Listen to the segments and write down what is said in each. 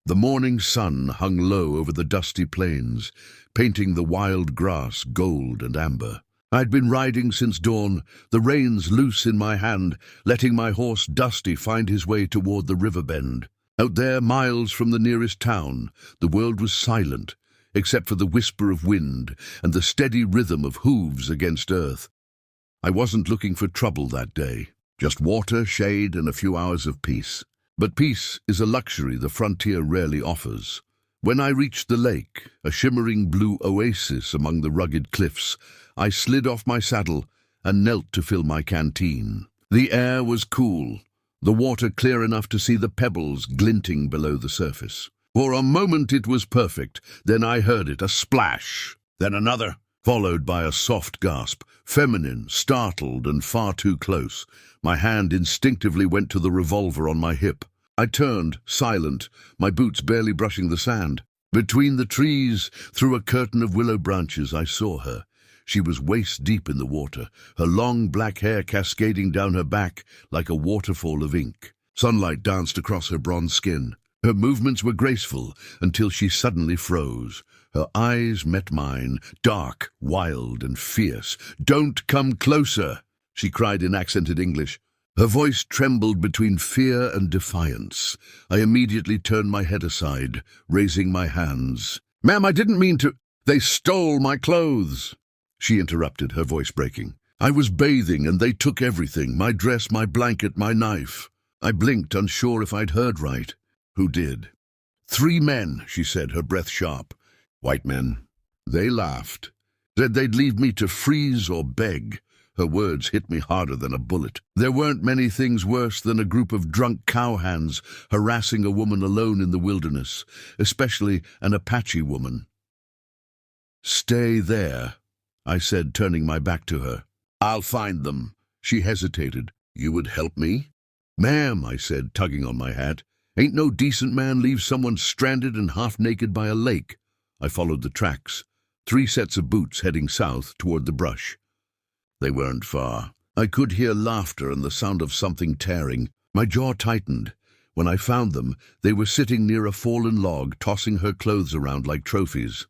The morning sun hung low over the dusty plains, painting the wild grass gold and amber. I'd been riding since dawn, the reins loose in my hand, letting my horse Dusty find his way toward the river bend. Out there, miles from the nearest town, the world was silent, except for the whisper of wind and the steady rhythm of hooves against earth. I wasn't looking for trouble that day, just water, shade, and a few hours of peace. But peace is a luxury the frontier rarely offers. When I reached the lake, a shimmering blue oasis among the rugged cliffs, I slid off my saddle and knelt to fill my canteen. The air was cool, the water clear enough to see the pebbles glinting below the surface. For a moment it was perfect, then I heard it, a splash, then another, followed by a soft gasp, feminine, startled, and far too close. My hand instinctively went to the revolver on my hip. I turned, silent, my boots barely brushing the sand. Between the trees, through a curtain of willow branches, I saw her. She was waist-deep in the water, her long black hair cascading down her back like a waterfall of ink. Sunlight danced across her bronze skin. Her movements were graceful until she suddenly froze. Her eyes met mine, dark, wild, and fierce. "Don't come closer!" she cried in accented English. Her voice trembled between fear and defiance. I immediately turned my head aside, raising my hands. "Ma'am, I didn't mean to—" "They stole my clothes," she interrupted, her voice breaking. "I was bathing and they took everything, my dress, my blanket, my knife." I blinked, unsure if I'd heard right. "Who did?" "3 men, she said, her breath sharp. "White men." They laughed. Said they'd leave me to freeze or beg. Her words hit me harder than a bullet. There weren't many things worse than a group of drunk cowhands harassing a woman alone in the wilderness, especially an Apache woman. "Stay there," I said, turning my back to her. "I'll find them." She hesitated. "You would help me?" "Ma'am," I said, tugging on my hat, "ain't no decent man leave someone stranded and half-naked by a lake." I followed the tracks, 3 sets of boots heading south toward the brush. They weren't far. I could hear laughter and the sound of something tearing. My jaw tightened. When I found them, they were sitting near a fallen log, tossing her clothes around like trophies.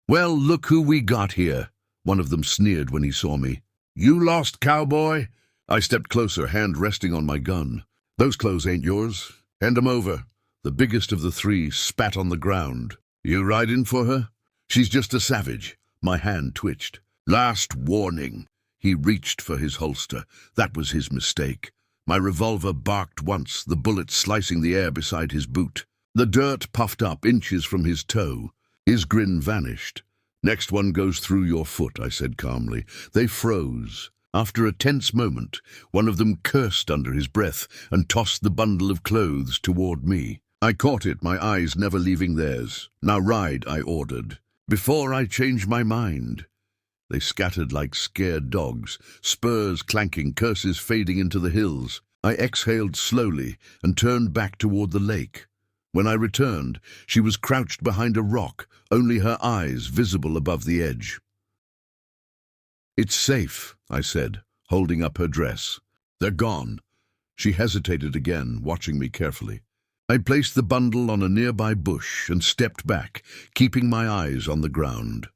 "Well, look who we got here," one of them sneered when he saw me. "You lost, cowboy?" I stepped closer, hand resting on my gun. "Those clothes ain't yours. Hand 'em over." The biggest of the 3 spat on the ground. "You riding for her?" "She's just a savage." My hand twitched. "Last warning." He reached for his holster. That was his mistake. My revolver barked once, the bullet slicing the air beside his boot. The dirt puffed up inches from his toe. His grin vanished. "Next one goes through your foot," I said calmly. They froze. After a tense moment, one of them cursed under his breath and tossed the bundle of clothes toward me. I caught it, my eyes never leaving theirs. "Now ride," I ordered. "Before I change my mind." They scattered like scared dogs, spurs clanking, curses fading into the hills. I exhaled slowly and turned back toward the lake. When I returned, she was crouched behind a rock, only her eyes visible above the edge. "It's safe," I said, holding up her dress. "They're gone." She hesitated again, watching me carefully. I placed the bundle on a nearby bush and stepped back, keeping my eyes on the ground.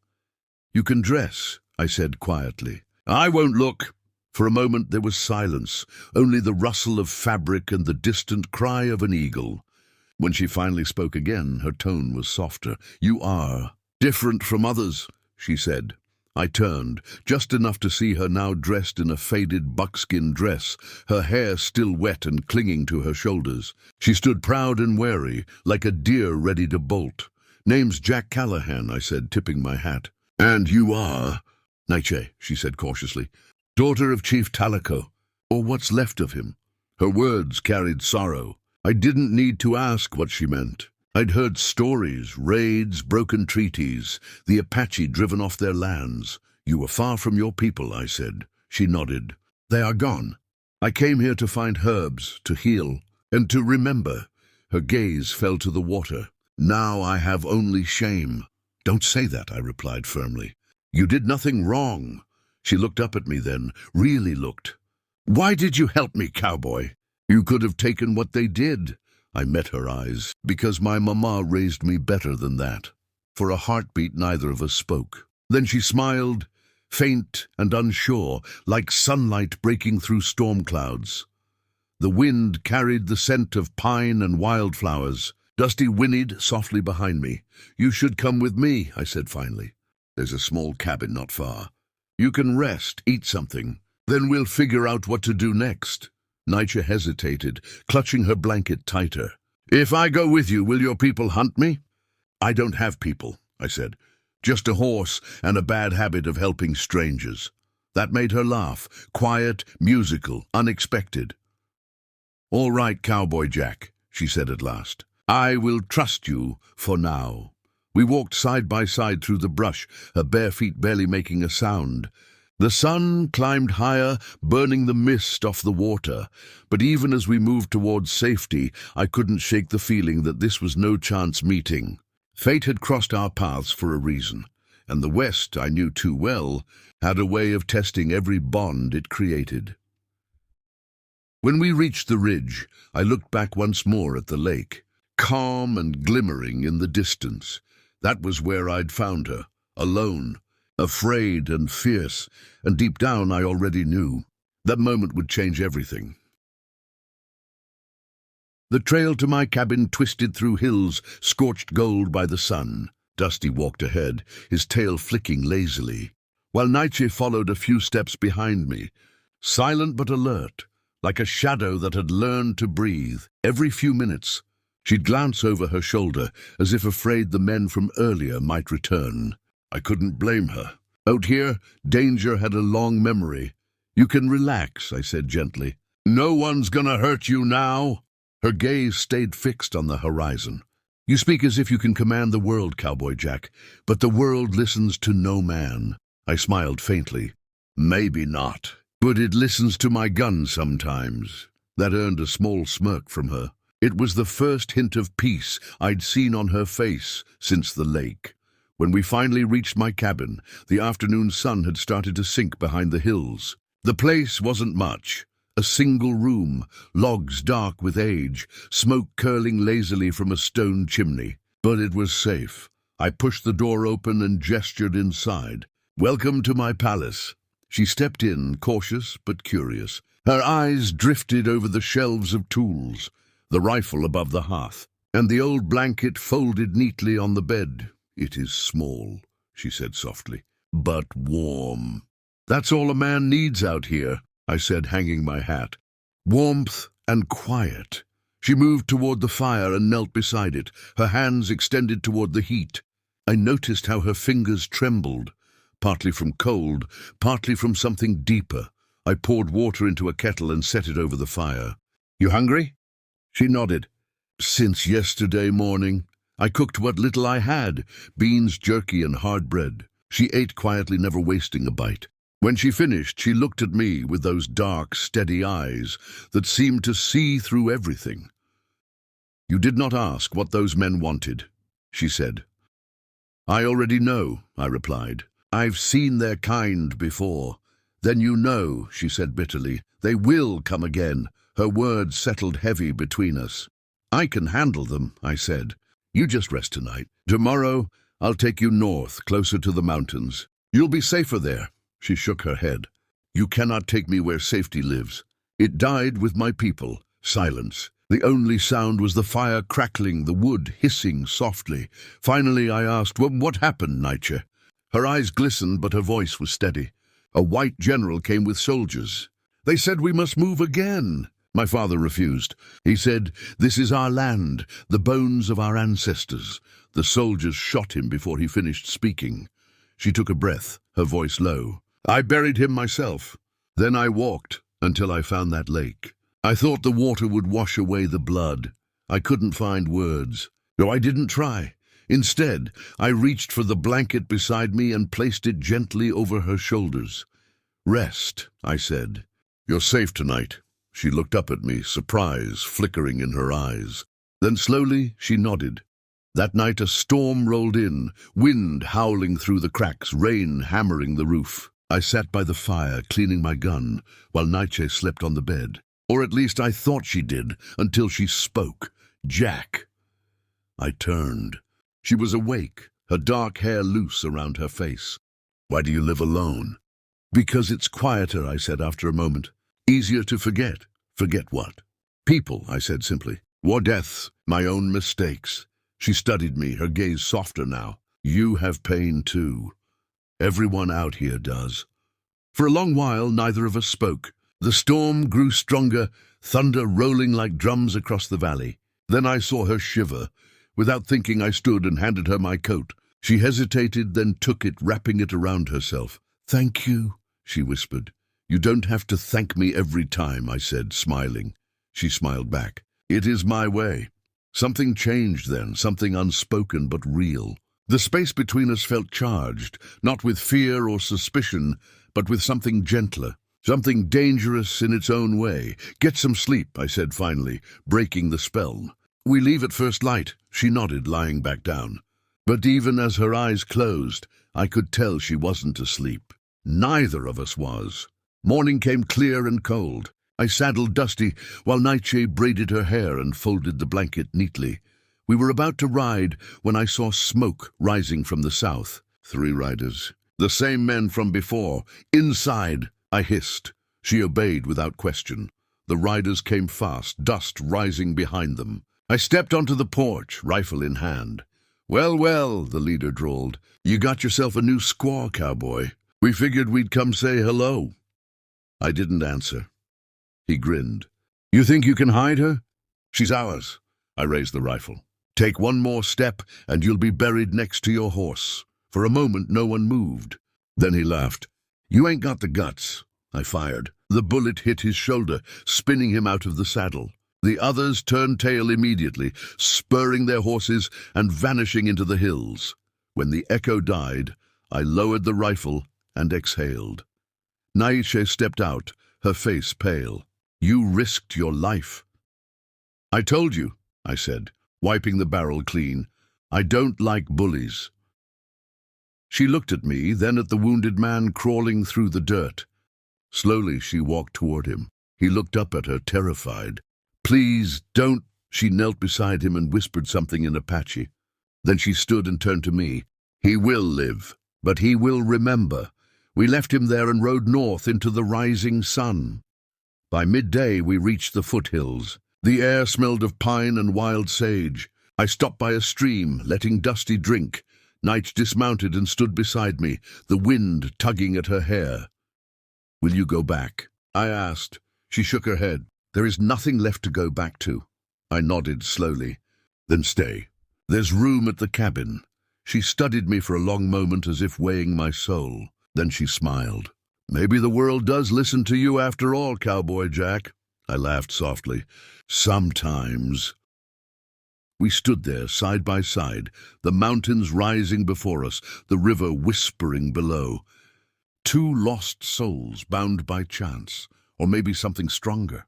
"You can dress," I said quietly. "I won't look." For a moment there was silence, only the rustle of fabric and the distant cry of an eagle. When she finally spoke again, her tone was softer. "You are different from others," she said. I turned, just enough to see her now dressed in a faded buckskin dress, her hair still wet and clinging to her shoulders. She stood proud and wary, like a deer ready to bolt. "Name's Jack Callahan," I said, tipping my hat. "And you are?" "Nietzsche," she said cautiously. "Daughter of Chief Talaco, or what's left of him." Her words carried sorrow. I didn't need to ask what she meant. I'd heard stories, raids, broken treaties, the Apache driven off their lands. "You were far from your people," I said. She nodded. "They are gone. I came here to find herbs, to heal, and to remember." Her gaze fell to the water. "Now I have only shame." "Don't say that," I replied firmly. "You did nothing wrong." She looked up at me then, really looked. "Why did you help me, cowboy?" "You could have taken what they did." I met her eyes, because my mama raised me better than that. For a heartbeat, neither of us spoke. Then she smiled, faint and unsure, like sunlight breaking through storm clouds. The wind carried the scent of pine and wildflowers. Dusty whinnied softly behind me. "You should come with me," I said finally. "There's a small cabin not far. You can rest, eat something. Then we'll figure out what to do next." Nietzsche hesitated, clutching her blanket tighter. "If I go with you, will your people hunt me?" "I don't have people," I said. "Just a horse and a bad habit of helping strangers." That made her laugh, quiet, musical, unexpected. "All right, Cowboy Jack," she said at last. "I will trust you for now." We walked side by side through the brush, her bare feet barely making a sound. The sun climbed higher, burning the mist off the water, but even as we moved towards safety, I couldn't shake the feeling that this was no chance meeting. Fate had crossed our paths for a reason, and the West, I knew too well, had a way of testing every bond it created. When we reached the ridge, I looked back once more at the lake, calm and glimmering in the distance. That was where I'd found her, alone, afraid and fierce, and deep down I already knew that moment would change everything. The trail to my cabin twisted through hills, scorched gold by the sun. Dusty walked ahead, his tail flicking lazily, while Nietzsche followed a few steps behind me, silent but alert, like a shadow that had learned to breathe. Every few minutes, she'd glance over her shoulder, as if afraid the men from earlier might return. I couldn't blame her. Out here, danger had a long memory. "You can relax," I said gently. "No one's gonna hurt you now." Her gaze stayed fixed on the horizon. "You speak as if you can command the world, Cowboy Jack, but the world listens to no man." I smiled faintly. "Maybe not, but it listens to my gun sometimes." That earned a small smirk from her. It was the first hint of peace I'd seen on her face since the lake. When we finally reached my cabin, the afternoon sun had started to sink behind the hills. The place wasn't much. A single room, logs dark with age, smoke curling lazily from a stone chimney. But it was safe. I pushed the door open and gestured inside. "Welcome to my palace." She stepped in, cautious but curious. Her eyes drifted over the shelves of tools, the rifle above the hearth, and the old blanket folded neatly on the bed. "It is small," she said softly, "but warm." "That's all a man needs out here," I said, hanging my hat. "Warmth and quiet." She moved toward the fire and knelt beside it, her hands extended toward the heat. I noticed how her fingers trembled, partly from cold, partly from something deeper. I poured water into a kettle and set it over the fire. "You hungry?" She nodded. "Since yesterday morning. I cooked what little I had, beans, jerky, and hard bread." She ate quietly, never wasting a bite. When she finished, she looked at me with those dark, steady eyes that seemed to see through everything. "You did not ask what those men wanted," she said. "I already know," I replied. "I've seen their kind before." "Then you know," she said bitterly. "They will come again." Her words settled heavy between us. "I can handle them," I said. "You just rest tonight. Tomorrow, I'll take you north, closer to the mountains. You'll be safer there." She shook her head. "You cannot take me where safety lives. It died with my people." Silence. The only sound was the fire crackling, the wood hissing softly. Finally, I asked, "What happened, Nietzsche?" Her eyes glistened, but her voice was steady. "A white general came with soldiers. They said we must move again." My father refused. He said, "This is our land, the bones of our ancestors." The soldiers shot him before he finished speaking. She took a breath, her voice low. "I buried him myself. Then I walked until I found that lake. I thought the water would wash away the blood. I couldn't find words. No, I didn't try. Instead, I reached for the blanket beside me and placed it gently over her shoulders. "Rest," I said. "You're safe tonight." She looked up at me, surprise flickering in her eyes. Then slowly she nodded. That night a storm rolled in, wind howling through the cracks, rain hammering the roof. I sat by the fire, cleaning my gun, while Nietzsche slept on the bed. Or at least I thought she did, until she spoke. Jack. I turned. She was awake, her dark hair loose around her face. Why do you live alone? Because it's quieter, I said after a moment. Easier to forget. Forget what? People, I said simply. War deaths, my own mistakes. She studied me, her gaze softer now. You have pain too. Everyone out here does. For a long while, neither of us spoke. The storm grew stronger, thunder rolling like drums across the valley. Then I saw her shiver. Without thinking, I stood and handed her my coat. She hesitated, then took it, wrapping it around herself. Thank you, she whispered. You don't have to thank me every time, I said, smiling. She smiled back. It is my way. Something changed then, something unspoken but real. The space between us felt charged, not with fear or suspicion, but with something gentler, something dangerous in its own way. Get some sleep, I said finally, breaking the spell. We leave at first light, she nodded, lying back down. But even as her eyes closed, I could tell she wasn't asleep. Neither of us was. Morning came clear and cold. I saddled Dusty while Nightshade braided her hair and folded the blanket neatly. We were about to ride when I saw smoke rising from the south. 3 riders. The same men from before. Inside, I hissed. She obeyed without question. The riders came fast, dust rising behind them. I stepped onto the porch, rifle in hand. Well, well, the leader drawled. You got yourself a new squaw, Cowboy. We figured we'd come say hello. I didn't answer. He grinned. You think you can hide her? She's ours. I raised the rifle. Take one more step and you'll be buried next to your horse. For a moment, no one moved. Then he laughed. You ain't got the guts. I fired. The bullet hit his shoulder, spinning him out of the saddle. The others turned tail immediately, spurring their horses and vanishing into the hills. When the echo died, I lowered the rifle and exhaled. Naiche stepped out, her face pale. You risked your life. I told you, I said, wiping the barrel clean. I don't like bullies. She looked at me, then at the wounded man crawling through the dirt. Slowly she walked toward him. He looked up at her, terrified. Please, don't. She knelt beside him and whispered something in Apache. Then she stood and turned to me. He will live, but he will remember. We left him there and rode north into the rising sun. By midday we reached the foothills. The air smelled of pine and wild sage. I stopped by a stream, letting Dusty drink. Night dismounted and stood beside me, the wind tugging at her hair. Will you go back? I asked. She shook her head. There is nothing left to go back to. I nodded slowly. Then stay. There's room at the cabin. She studied me for a long moment as if weighing my soul. Then she smiled. Maybe the world does listen to you after all, Cowboy Jack. I laughed softly. Sometimes. We stood there, side by side, the mountains rising before us, the river whispering below. 2 lost souls bound by chance, or maybe something stronger.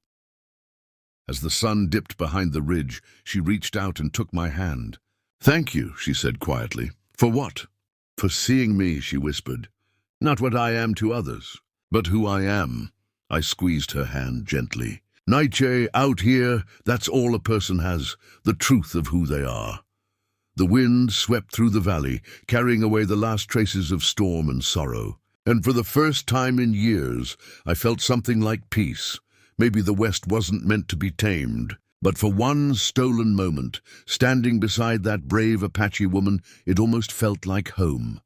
As the sun dipped behind the ridge, she reached out and took my hand. Thank you, she said quietly. For what? For seeing me, she whispered. Not what I am to others, but who I am. I squeezed her hand gently. Nightshade, out here, that's all a person has, the truth of who they are. The wind swept through the valley, carrying away the last traces of storm and sorrow. And for the first time in years, I felt something like peace. Maybe the West wasn't meant to be tamed, but for one stolen moment, standing beside that brave Apache woman, it almost felt like home.